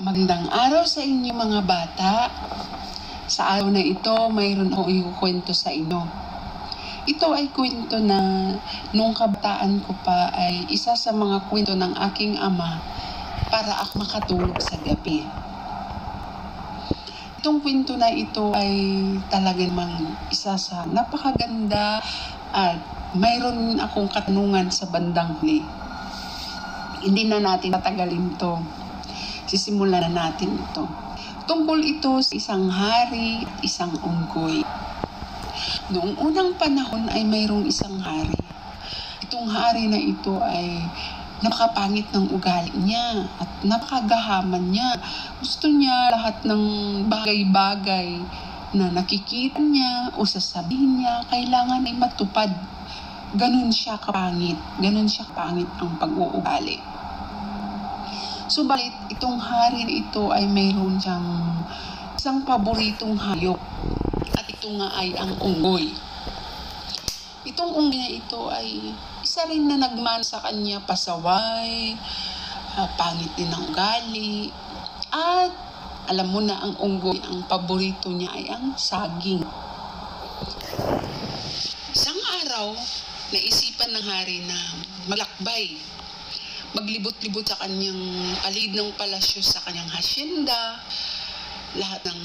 Magandang araw sa inyo mga bata. Sa araw na ito, mayroon akong ikukwento sa inyo. Ito ay kwento na nung kabataan ko pa ay isa sa mga kwento ng aking ama para ako makatulog sa gabi. Itong kwento na ito ay talagang isa sa napakaganda at mayroon akong katanungan sa bandang huli. Hindi na natin tatagalin to. Sisimulan na natin ito. Tungkol ito sa isang hari at isang unggoy. Noong unang panahon ay mayroong isang hari. Itong hari na ito ay napakapangit ng ugali niya at napakagahaman niya. Gusto niya lahat ng bagay-bagay na nakikita niya o sasabihin niya, kailangan ay matupad. Ganun siya kapangit. Ganun siya kapangit ang pag-uugali. Subalit, itong hari na ito ay mayroon siyang isang paboritong hayop. At ito nga ay ang unggoy. Itong unggoy na ito ay isa rin na nagman sa kanya pasaway, pangit din ang ugali. At alam mo na ang unggoy, ang paborito niya ay ang saging. Isang araw, naisipan ng hari na maglakbay. Maglibot-libot sa kanyang paligid ng palasyo, sa kanyang hasyenda, lahat ng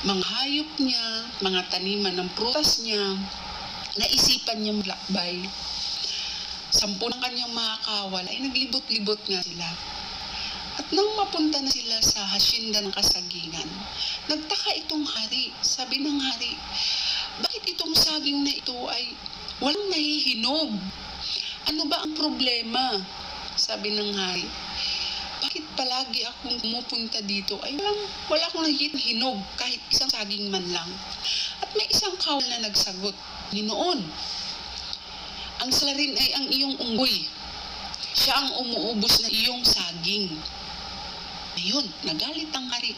mga hayop niya, mga taniman ng prutas niya, naisipan niya maglakbay. 10 ng kanyang mga kawal ay naglibot-libot nga sila. At nang mapunta na sila sa hasyenda ng kasagingan, nagtaka itong hari. Sabi ng hari, bakit itong saging na ito ay walang nahihinog? Ano ba ang problema? Sabi ng hari, bakit palagi akong pumupunta dito ay wala akong nakikita hinog kahit isang saging man lang? At may isang kawal na nagsagot, Ginoon, ang salarin ay ang iyong unggoy. Siya ang umuubos ng iyong saging. Ayun, nagalit ang hari.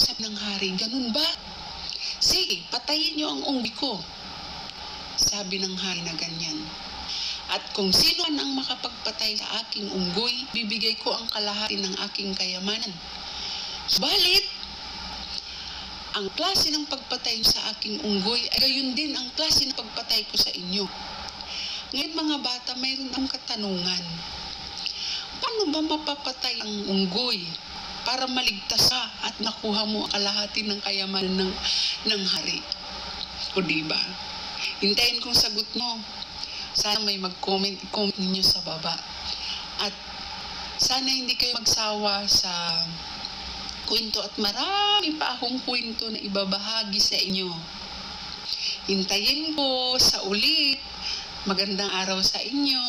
Sabi ng hari, ganun ba? Sige, patayin niyo ang unggoy ko. Sabi ng hari na ganyan. At kung sino man ang makapagpatay sa aking unggoy, bibigay ko ang kalahati ng aking kayamanan. Subalit, ang klase ng pagpatay sa aking unggoy ay gayon din ang klase ng pagpatay ko sa inyo. Ngayon mga bata, mayroon akong katanungan. Paano ba mapapatay ang unggoy para maligtas ka at nakuha mo ang kalahati ng kayamanan ng hari? O diba? Hintayin kong sagot mo. Sana may mag-comment ninyo sa baba. At sana hindi kayo magsawa sa kwento at marami pa akong kwento na ibabahagi sa inyo. Hintayin ko sa ulit. Magandang araw sa inyo.